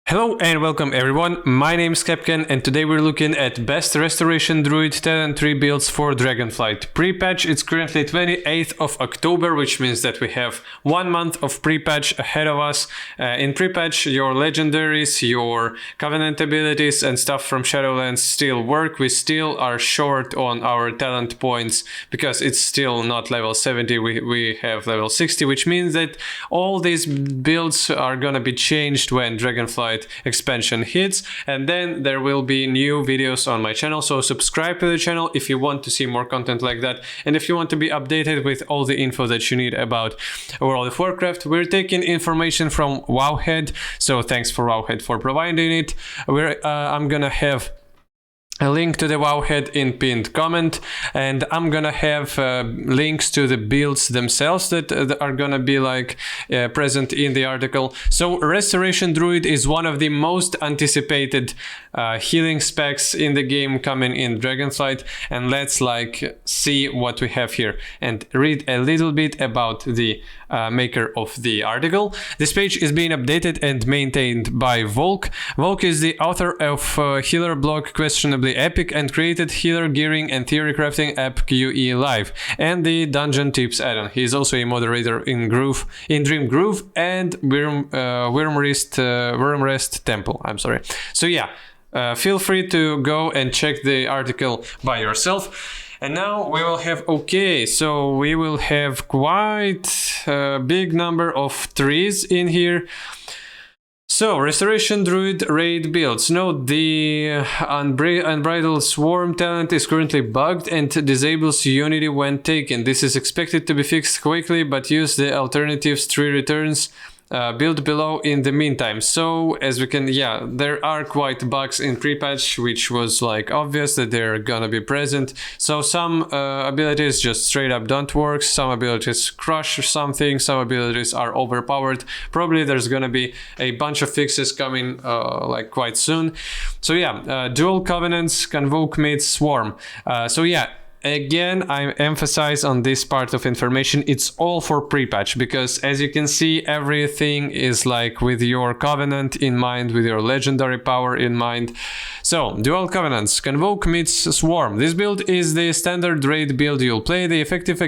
Hello and welcome everyone, my name is Capcan and today we're looking at best restoration druid talent tree builds for Dragonflight. Pre-patch, it's currently 28th of October, which means that we have 1 month of pre-patch ahead of us. In pre-patch, your legendaries, your covenant abilities and stuff from Shadowlands still work. We still are short on our talent points because it's still not level 70, we have level 60, which means that all these builds are gonna be changed when Dragonflight expansion hits, and then there will be new videos on my channel, so subscribe to the channel if you want to see more content like that, and if you want to be updated with all the info that you need about World of Warcraft. We're taking information from Wowhead, so thanks for Wowhead for providing it. I'm gonna have a link to the Wowhead in pinned comment, and I'm gonna have links to the builds themselves that are gonna be present in the article. So Restoration Druid is one of the most anticipated healing specs in the game coming in Dragonflight, and let's see what we have here and read a little bit about the maker of the article. This page is being updated and maintained by Volk. Volk is the author of Healer blog Questionably Epic and created Healer Gearing and Theory Crafting app QE Live and the Dungeon Tips add-on. He is also a moderator in Dream Groove and Wormrest Temple. I'm sorry. So yeah, feel free to go and check the article by yourself. And now we will have, so we will have quite a big number of trees in here. So, Restoration Druid raid builds. Note the Unbridled Swarm talent is currently bugged and disables Unity when taken. This is expected to be fixed quickly, but use the alternatives tree returns build below in the meantime. So as we can, there are quite bugs in pre-patch, which was obvious that they're gonna be present. So some abilities just straight up don't work, some abilities crush something, some abilities are overpowered. Probably there's gonna be a bunch of fixes coming quite soon. So dual covenants, convoke mates, swarm. Again, I emphasize on this part of information, it's all for pre-patch, because as you can see, everything is with your covenant in mind, with your legendary power in mind. So, dual covenants, convoke meets swarm. This build is the standard raid build you'll play. It's effective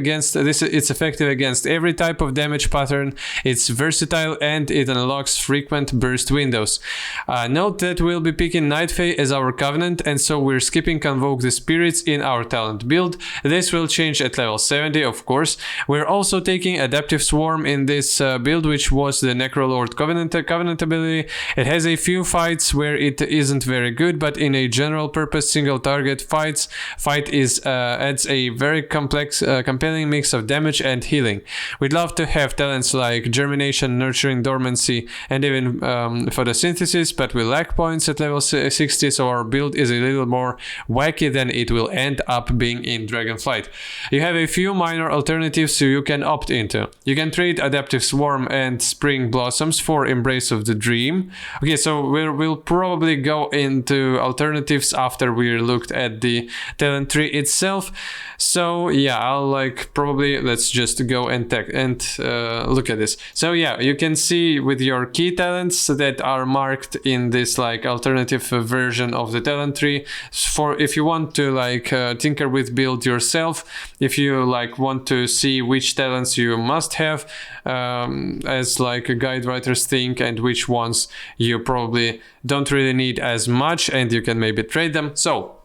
against every type of damage pattern. It's versatile and it unlocks frequent burst windows. Note that we'll be picking Nightfey as our covenant, and so we're skipping convoke the spirits in our talent build. This will change at level 70, of course. We're also taking Adaptive Swarm in this build, which was the Necrolord Covenant ability. It has a few fights where it isn't very good, but in a general purpose single target fight adds a very compelling mix of damage and healing. We'd love to have talents like Germination, Nurturing, Dormancy, and even Photosynthesis, but we lack points at level 60, so our build is a little more wacky than it will end up being in Dragonflight. You have a few minor alternatives you can opt into. You can trade Adaptive Swarm and Spring Blossoms for Embrace of the Dream. Okay, so we'll probably go into alternatives after we looked at the talent tree itself. So I'll probably let's just go and look at this. So you can see with your key talents that are marked in this alternative version of the talent tree. For if you want to tinker with build yourself, if you want to see which talents you must have as guide writers think, and which ones you probably don't really need as much and you can maybe trade them. So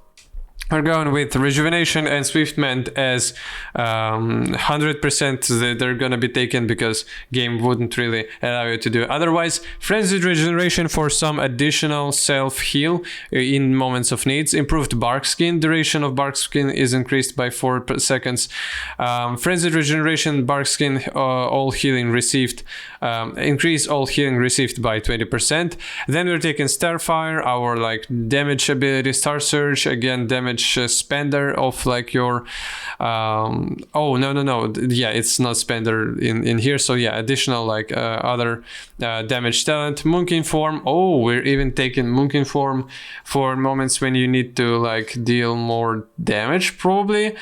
we're going with Rejuvenation and Swiftmend as 100% that they're gonna be taken because game wouldn't really allow you to do otherwise. Frenzied Regeneration for some additional self-heal in moments of needs. Improved Bark Skin. Duration of Bark Skin is increased by 4 seconds. Frenzied Regeneration, Bark Skin, all healing received. Increase all healing received by 20%. Then we're taking Starfire, our damage ability. Star Surge, again damage damage spender of like your oh no, yeah, it's not spender in here, so yeah, additional like other damage talent. Moonkin form. Oh, we're even taking Moonkin form for moments when you need to like deal more damage, probably.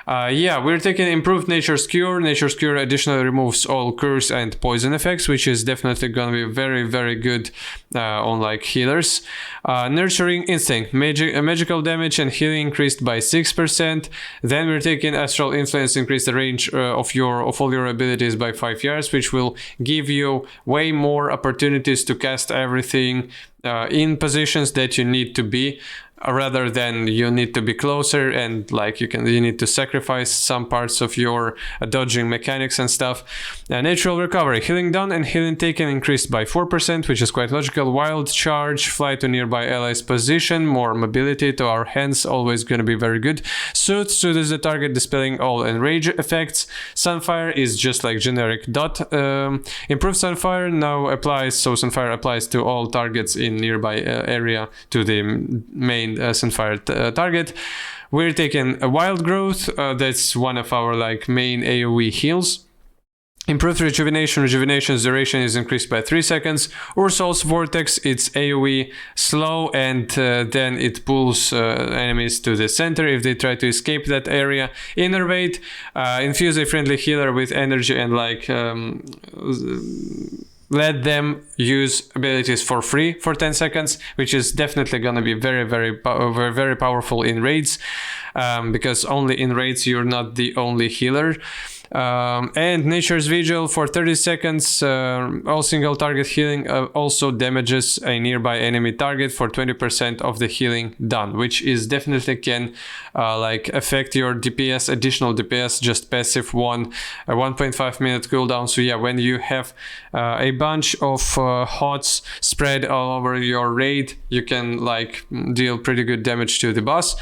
Yeah, we're taking improved Nature's Cure. Nature's Cure additionally removes all curse and poison effects, which is definitely gonna be very good on like healers. Nurturing Instinct, magical damage and healing increased by 6%. Then we're taking Astral Influence, increase the range of all your abilities by 5 yards, which will give you way more opportunities to cast everything in positions that you need to be, rather than you need to be closer and like you need to sacrifice some parts of your dodging mechanics and stuff. Natural Recovery, healing done and healing taken increased by 4%, which is quite logical. Wild Charge, fly to nearby allies position, more mobility to our hands, always going to be very good. Soothe is the target, dispelling all enrage effects. Sunfire is just like generic dot. Improved Sunfire now applies, so Sunfire applies to all targets in nearby area to the main Sunfire target. We're taking a Wild Growth, that's one of our like main AoE heals. Improved Rejuvenation's duration is increased by 3 seconds. Ursol's Vortex, it's AoE slow, and then it pulls enemies to the center if they try to escape that area. Innervate, infuse a friendly healer with energy and like let them use abilities for free for 10 seconds, which is definitely gonna be very powerful in raids, because only in raids you're not the only healer. And Nature's Vigil for 30 seconds, all single target healing also damages a nearby enemy target for 20% of the healing done, which is definitely can like affect your DPS, additional DPS, just passive 1.5 minute cooldown. So yeah, when you have a bunch of HOTS spread all over your raid, you can like deal pretty good damage to the boss.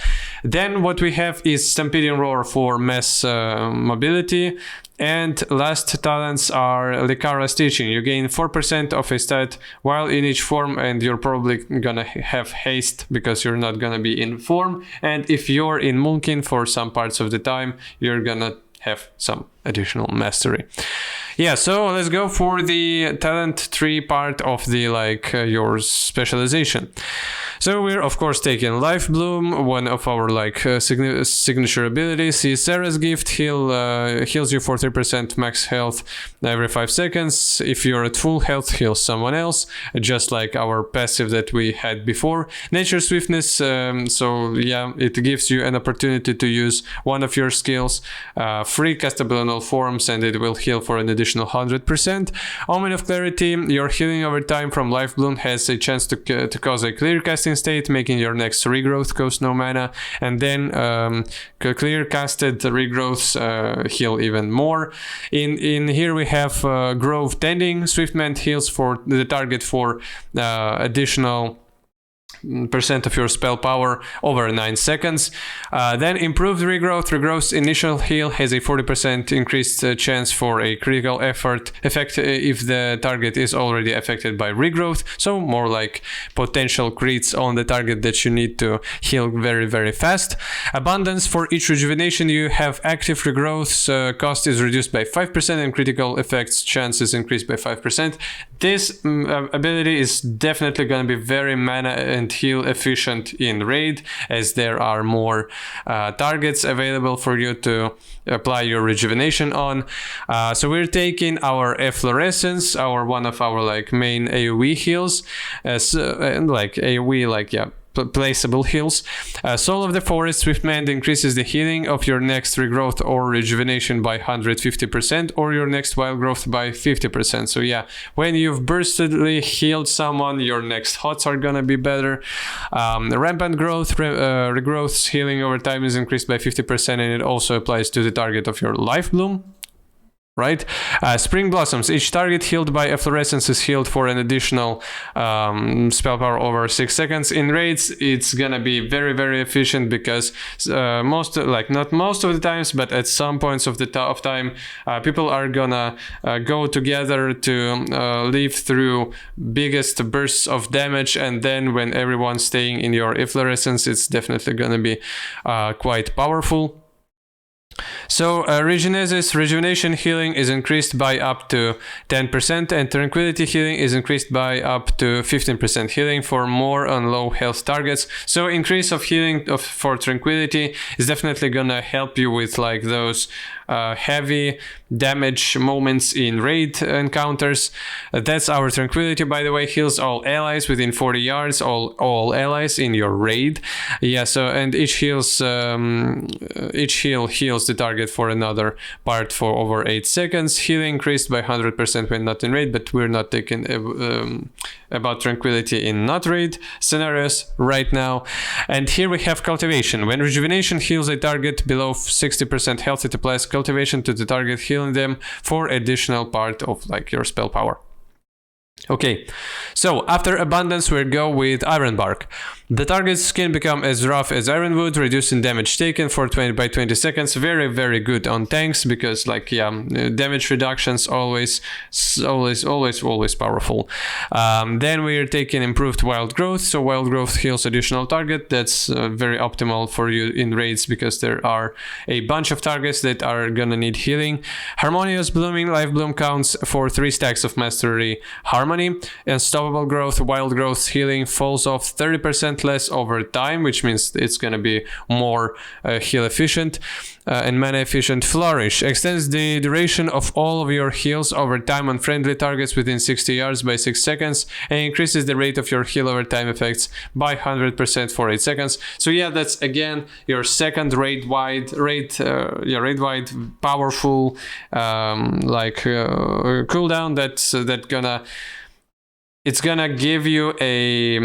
Then what we have is Stampeding Roar for mass mobility. And last talents are Likara's Teaching. You gain 4% of a stat while in each form, and you're probably gonna have haste because you're not gonna be in form. And if you're in Moonkin for some parts of the time, you're gonna have some additional mastery. Yeah, so let's go for the talent tree part of the like your specialization. So we're of course taking Life Bloom, one of our like signature abilities. Sarah's Gift heals you for 3% max health every 5 seconds. If you're at full health, heals someone else, just like our passive that we had before. Nature Swiftness, so yeah, it gives you an opportunity to use one of your skills, free castable in all forms, and it will heal for an additional 100%. Omen of Clarity, your healing over time from Life Bloom has a chance to cause a clear casting state, making your next regrowth cost no mana, and then clear casted regrowths heal even more. In here we have Grove Tending. Swiftment heals for the target for additional percent of your spell power over 9 seconds. Then improved regrowth. Regrowth's initial heal has a 40% increased chance for a critical effect if the target is already affected by regrowth, so more like potential crits on the target that you need to heal very fast. Abundance, for each rejuvenation you have active regrowth's cost is reduced by 5% and critical effects chance is increased by 5%. This ability is definitely going to be very mana and heal efficient in raid, as there are more targets available for you to apply your rejuvenation on. So we're taking our Efflorescence, one of our like main AoE heals, like AoE, like yeah, placeable heals. Soul of the Forest, Swiftmend increases the healing of your next regrowth or rejuvenation by 150%, or your next wild growth by 50%. So yeah, when you've burstedly healed someone, your next HOTS are gonna be better. Rampant Growth, regrowth's healing over time is increased by 50%, and it also applies to the target of your Life Bloom. right? Spring Blossoms. Each target healed by efflorescence is healed for an additional spell power over 6 seconds. In raids, it's gonna be very, very efficient because not most of the times, but at some points of the time, people are gonna go together to live through biggest bursts of damage, and then when everyone's staying in your efflorescence, it's definitely gonna be quite powerful. So Regenesis, rejuvenation healing is increased by up to 10%, and tranquility healing is increased by up to 15% healing for more on low health targets. So increase of healing for tranquility is definitely gonna help you with like those heavy damage moments in raid encounters. That's our tranquility, by the way. Heals all allies within 40 yards, all allies in your raid. Yeah, so and each heal heals the target for another part for over 8 seconds. Healing increased by 100% when not in raid, but we're not taking about tranquility in not raid scenarios right now. And here we have cultivation. When rejuvenation heals a target below 60% health, it applies cultivation to the target, healing them for additional part of like your spell power. Okay, so after abundance we go with Ironbark. The target's skin become as rough as ironwood, reducing damage taken for 20 seconds. Very, very good on tanks because like damage reductions always powerful. Then we're taking improved wild growth. So wild growth heals additional target. That's very optimal for you in raids because there are a bunch of targets that are gonna need healing. Harmonious blooming, life bloom counts for 3 stacks of mastery harmony. Unstoppable growth, wild growth healing falls off 30% less over time, which means it's going to be more heal efficient and mana efficient. Flourish extends the duration of all of your heals over time on friendly targets within 60 yards by 6 seconds and increases the rate of your heal over time effects by 100% for 8 seconds. So yeah, that's again your second raid wide powerful cooldown it's gonna give you a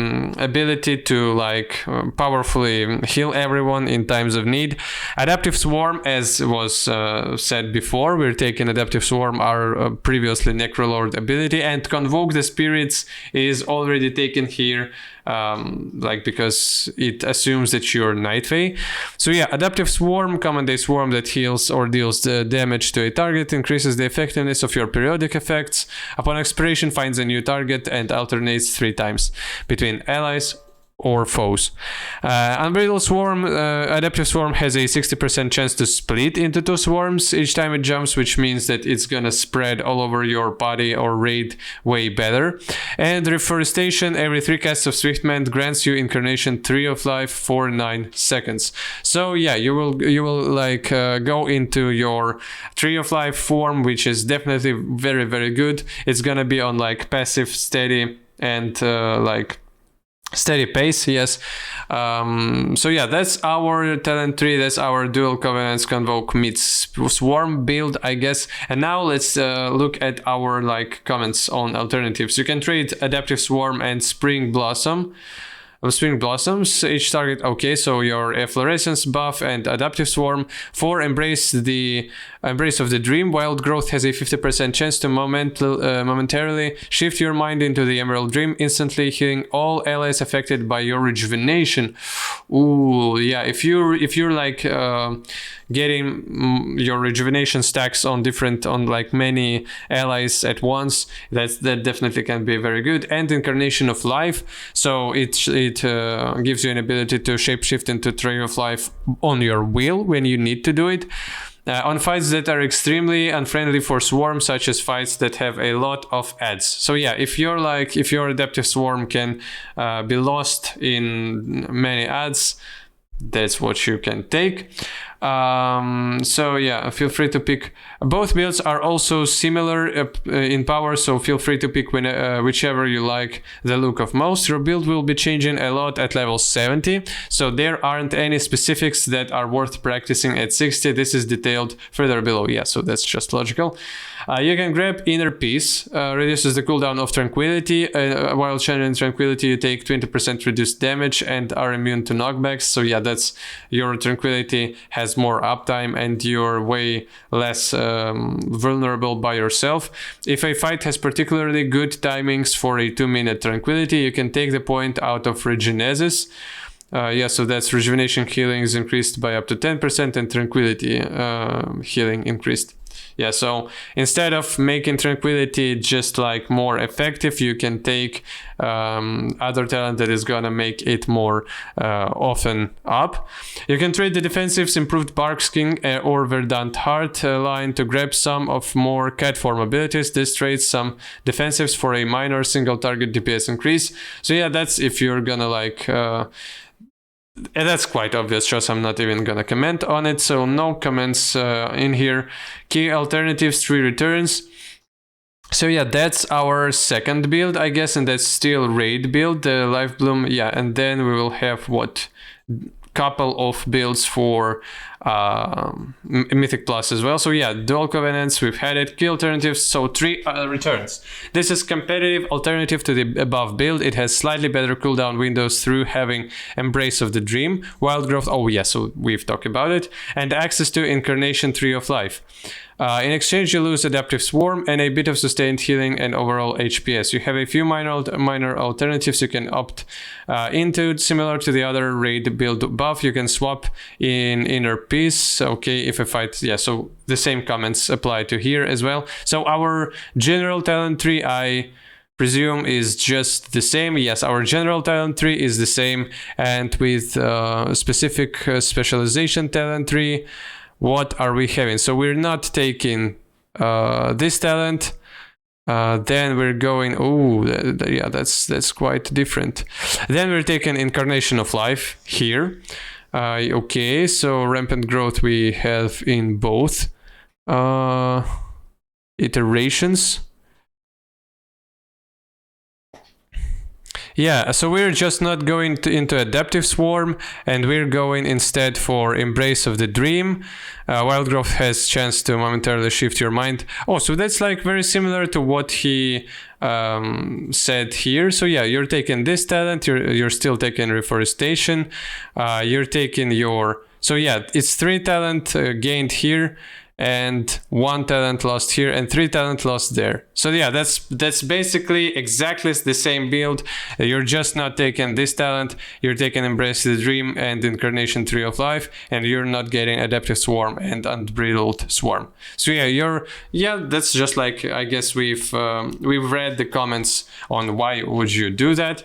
ability to like powerfully heal everyone in times of need. Adaptive Swarm, as was said before, we're taking Adaptive Swarm, our previously Necrolord ability, and Convoke the Spirits is already taken here because it assumes that you're Night Fae. So yeah, Adaptive Swarm, command a swarm that heals or deals damage to a target, increases the effectiveness of your periodic effects. Upon expiration, finds a new target and alternates 3 times between allies or foes. Unbridled Swarm, Adaptive Swarm has a 60% chance to split into 2 swarms each time it jumps, which means that it's gonna spread all over your body or raid way better. And Reforestation, every 3 casts of Swiftmend grants you Incarnation 3 of life for 9 seconds. So yeah, you will go into your Tree of Life form, which is definitely very, very good. It's gonna be on like passive, steady, and steady pace, yes. So yeah, that's our talent tree. That's our Dual Covenants Convoke meets Swarm build, I guess. And now let's look at our comments on alternatives. You can trade Adaptive Swarm and Spring Blossoms. Each target. Okay, so your Efflorescence buff and Adaptive Swarm. For Embrace of the Dream, Wild Growth has a 50% chance to momentarily shift your mind into the Emerald Dream, instantly healing all allies affected by your rejuvenation. Ooh, yeah, if you're getting your rejuvenation stacks on many allies at once, that definitely can be very good. And Incarnation of Life, so it gives you an ability to shapeshift into Tree of Life on your will when you need to do it. On fights that are extremely unfriendly for Swarm, such as fights that have a lot of adds. So yeah, if your Adaptive Swarm can be lost in many adds, that's what you can take. So yeah, feel free to pick. Both builds are also similar in power, so feel free to pick whichever you like the look of most. Your build will be changing a lot at level 70, so there aren't any specifics that are worth practicing at 60. This is detailed further below. Yeah, so that's just logical. You can grab Inner Peace, reduces the cooldown of Tranquility. While channeling Tranquility, you take 20% reduced damage and are immune to knockbacks. So yeah, that's your Tranquility has has more uptime and you're way less vulnerable by yourself. If a fight has particularly good timings for a 2-minute tranquility, you can take the point out of Regenesis. So that's rejuvenation healing is increased by up to 10% and tranquility healing increased. Yeah, so instead of making tranquility just like more effective, you can take other talent that is gonna make it more often up. You can trade the defensive's improved Bark Skin or Verdant Heart line to grab some of more cat form abilities. This trades some defensives for a minor single target DPS increase. So yeah, that's if you're gonna like and that's quite obvious, just I'm not even gonna comment on it, so no comments in here. Key alternatives, 3 returns. So yeah, that's our second build, I guess, and that's still raid build, the Life Bloom, yeah, and then we will have what? Couple of builds for Mythic Plus as well. So yeah, Dual Covenants, we've had it. Key alternatives, so 3 returns. This is competitive alternative to the above build. It has slightly better cooldown windows through having Embrace of the Dream, Wild Growth, oh yeah, so we've talked about it, and access to Incarnation Tree of Life. In exchange, you lose Adaptive Swarm and a bit of sustained healing and overall HPS. You have a few minor alternatives you can opt into, similar to the other raid build buff. You can swap in Inner Peace, okay, if a fight, yeah, so the same comments apply to here as well. So our general talent tree, I presume, is just the same. Yes, our general talent tree is the same, and with specific specialization talent tree, what are we having? So we're not taking this talent, then we're going, yeah, that's quite different. Then we're taking Incarnation of Life here. Okay, so Rampant Growth we have in both iterations. Yeah, so we're just not going into Adaptive Swarm, and we're going instead for Embrace of the Dream. Wild Growth has chance to momentarily shift your mind. Oh, so that's like very similar to what he said here. So yeah, you're taking this talent, you're still taking Reforestation, you're taking your... So yeah, it's 3 talent gained here, and 1 talent lost here, and 3 talent lost there. So yeah, that's basically exactly the same build. You're just not taking this talent, you're taking Embrace the Dream and Incarnation Tree of Life, and you're not getting Adaptive Swarm and Unbridled Swarm. So yeah, that's just like, I guess we've read the comments on why would you do that.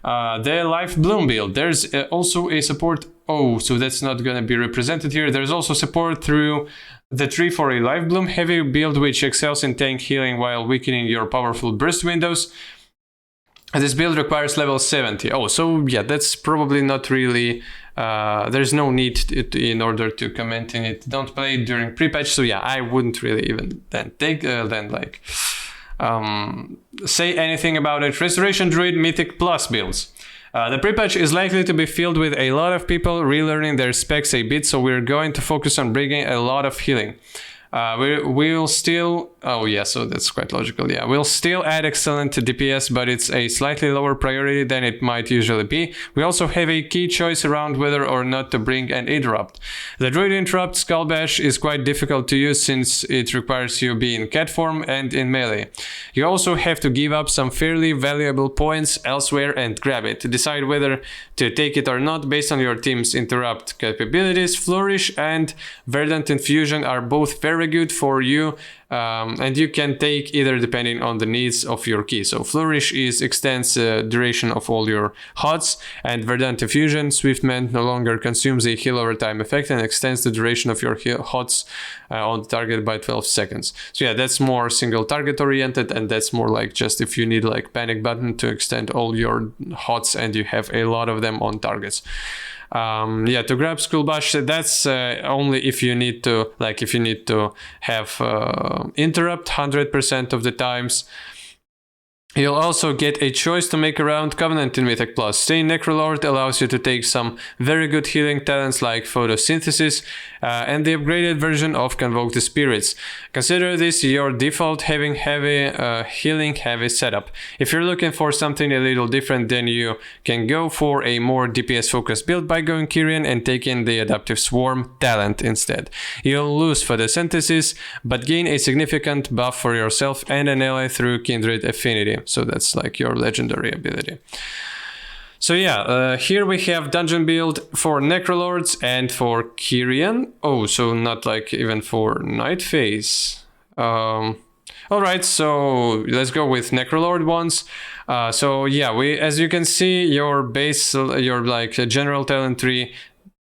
The Life Bloom build, there's also a support. Oh, so that's not gonna be represented here. There's also support through the tree for a Life Bloom heavy build, which excels in tank healing while weakening your powerful burst windows. This build requires level 70. Oh, so yeah, that's probably not really... there's no need in order to comment in it. Don't play it during pre-patch, so yeah, I wouldn't really even then take say anything about it. Restoration Druid Mythic Plus builds. The pre-patch is likely to be filled with a lot of people relearning their specs a bit, so we're going to focus on bringing a lot of healing. We'll still... Oh yeah, so that's quite logical, yeah. We'll still add excellent DPS, but it's a slightly lower priority than it might usually be. We also have a key choice around whether or not to bring an interrupt. The Druid Interrupt Skull Bash is quite difficult to use since it requires you be in cat form and in melee. You also have to give up some fairly valuable points elsewhere and grab it. To decide whether to take it or not based on your team's interrupt capabilities, Flourish and Verdant Infusion are both very good for you, and you can take either depending on the needs of your key. So Flourish extends the duration of all your HOTS, and Verdant Infusion, Swift Mend, no longer consumes a heal over time effect and extends the duration of your HOTS on the target by 12 seconds. So yeah, that's more single target oriented, and that's more like just if you need like panic button to extend all your HOTS and you have a lot of them on targets. Yeah, to grab Skull Bash, that's only if you need to, like, if you need to have interrupt 100% of the times. You'll also get a choice to make around Covenant in Mythic Plus. Staying Necrolord allows you to take some very good healing talents like Photosynthesis and the upgraded version of Convoke the Spirits. Consider this your default healing heavy setup. If you're looking for something a little different, then you can go for a more DPS focused build by going Kyrian and taking the Adaptive Swarm talent instead. You'll lose Photosynthesis, but gain a significant buff for yourself and an ally through Kindred Affinity. So that's like your legendary ability. So yeah, here we have dungeon build for Necrolords and for Kyrian. Oh, so not like even for Night Phase. Alright, so let's go with Necrolord ones. So yeah, as you can see, your base, your like general talent tree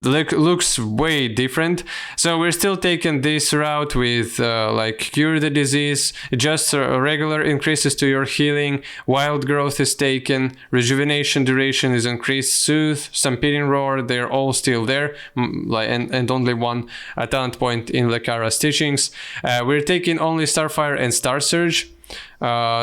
looks way different. So we're still taking this route with like cure the disease, just regular increases to your healing, wild growth is taken, rejuvenation duration is increased, soothe, stampeding roar, they're all still there, and only one talent point in Lekara's teachings. We're taking only Starfire and Star Surge.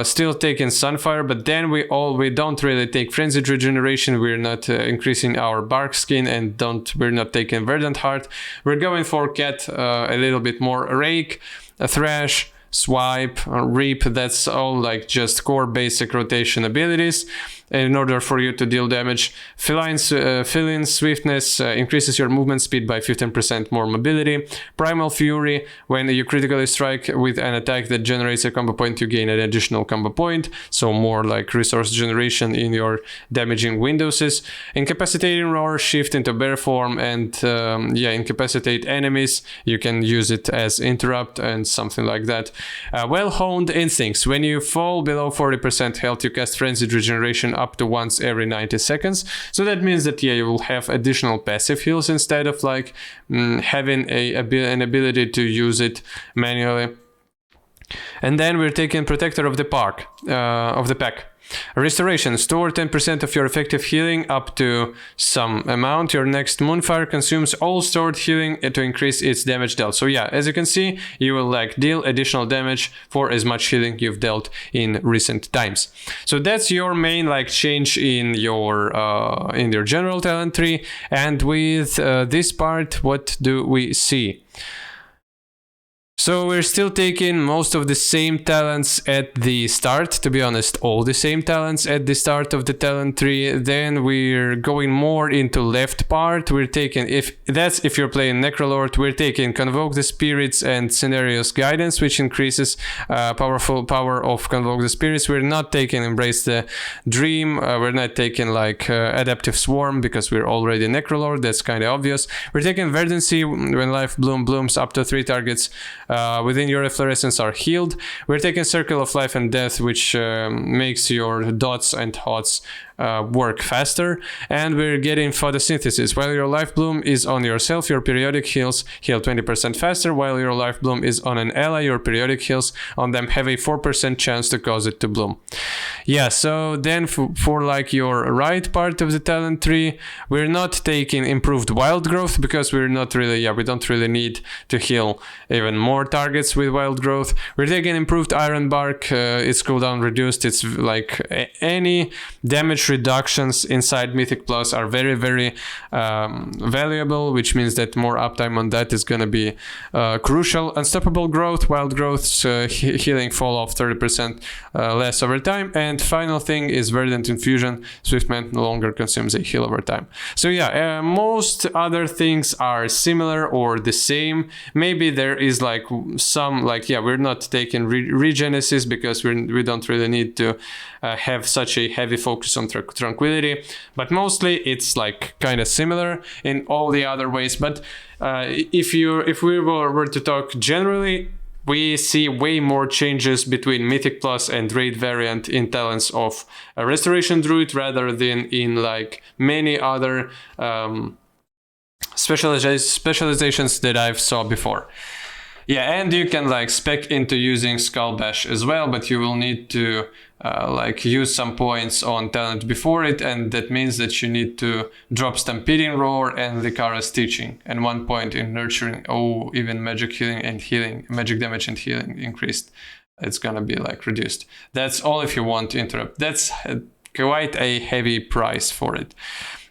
Still taking Sunfire, but then we don't really take Frenzied Regeneration. We're not increasing our Bark Skin, and we're not taking Verdant Heart. We're going for Cat, a little bit more Rake, Thrash, Swipe, Reap. That's all like just core basic rotation abilities. In order for you to deal damage, Feline Swiftness increases your movement speed by 15% more mobility. Primal Fury, when you critically strike with an attack that generates a combo point, you gain an additional combo point, so more like resource generation in your damaging windows. Incapacitating Roar, shift into bear form and incapacitate enemies. You can use it as interrupt and something like that. Well-honed Instincts, when you fall below 40% health, you cast Frenzied Regeneration up to once every 90 seconds. So that means that you will have additional passive heals instead of like having an ability to use it manually. And then we're taking Protector of the Pack. Restoration, store 10% of your effective healing up to some amount. Your next Moonfire consumes all stored healing to increase its damage dealt. So yeah, as you can see, you will like deal additional damage for as much healing you've dealt in recent times. So that's your main like change in your general talent tree. And with this part, what do we see? So we're still taking most of the same talents at the start, to be honest, all the same talents at the start of the talent tree. Then we're going more into left part. We're taking, if you're playing Necrolord, we're taking Convoke the Spirits and Scenarios Guidance, which increases power of Convoke the Spirits. We're not taking Embrace the Dream. We're not taking like Adaptive Swarm because we're already Necrolord. That's kind of obvious. We're taking Verdancy, when Life Bloom blooms up to 3 targets within your efflorescence are healed. We're taking Circle of Life and Death, which makes your dots and hots work faster. And we're getting Photosynthesis. While your Life Bloom is on yourself, your periodic heals heal 20% faster. While your Life Bloom is on an ally, your periodic heals on them have a 4% chance to cause it to bloom. Yeah, so then for like your right part of the talent tree, we're not taking Improved Wild Growth because we don't really need to heal even more targets with Wild Growth. We're taking Improved Iron Bark, its cooldown reduced. It's like any damage reductions inside Mythic Plus are very, very valuable, which means that more uptime on that is going to be crucial. Unstoppable Growth, Wild Growth's healing fall off 30% less over time. And final thing is Verdant Infusion, Swiftman no longer consumes a heal over time. So yeah, most other things are similar or the same. Maybe there is like some we're not taking Regenesis because we don't really need to have such a heavy focus on Tranquility, but mostly it's like kind of similar in all the other ways. But if we were to talk generally, we see way more changes between Mythic Plus and Raid variant in talents of Restoration Druid rather than in like many other specializations that I've saw before. Yeah, and you can like spec into using Skull Bash as well, but you will need to use some points on talent before it, and that means that you need to drop Stampeding Roar and Lekara's Teaching, and 1 point in Nurturing. Oh, even magic damage and healing increased it's gonna be like reduced. That's all if you want to interrupt. That's quite a heavy price for it.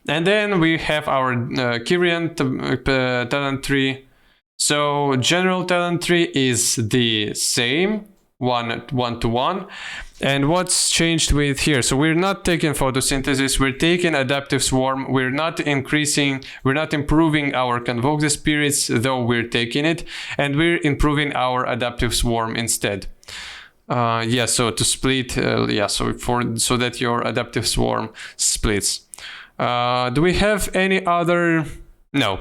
And then we have our Kyrian talent tree. So general talent tree is the same, one to one. And what's changed with here? So we're not taking photosynthesis, we're taking adaptive swarm, we're not improving our convoke the spirits, though we're taking it, and we're improving our adaptive swarm instead. So to split, so that your adaptive swarm splits. Do we have any other? No,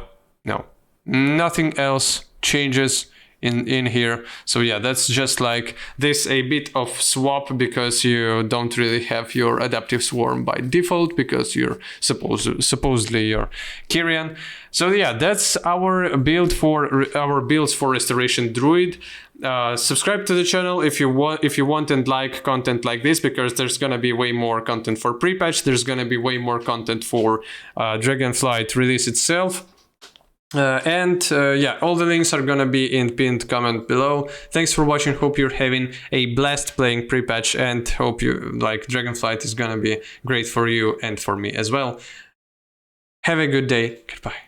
nothing else changes in here. So yeah, that's just like this, a bit of swap, because you don't really have your adaptive swarm by default because you're supposedly you're Kyrian. So yeah, that's our builds for Restoration Druid. Subscribe to the channel if you want and like content like this, because there's gonna be way more content for pre-patch. There's gonna be way more content for Dragonflight release itself. All the links are gonna be in pinned comment below. Thanks for watching. Hope you're having a blast playing pre-patch, and hope you like Dragonflight is gonna be great for you and for me as well. Have a good day. Goodbye.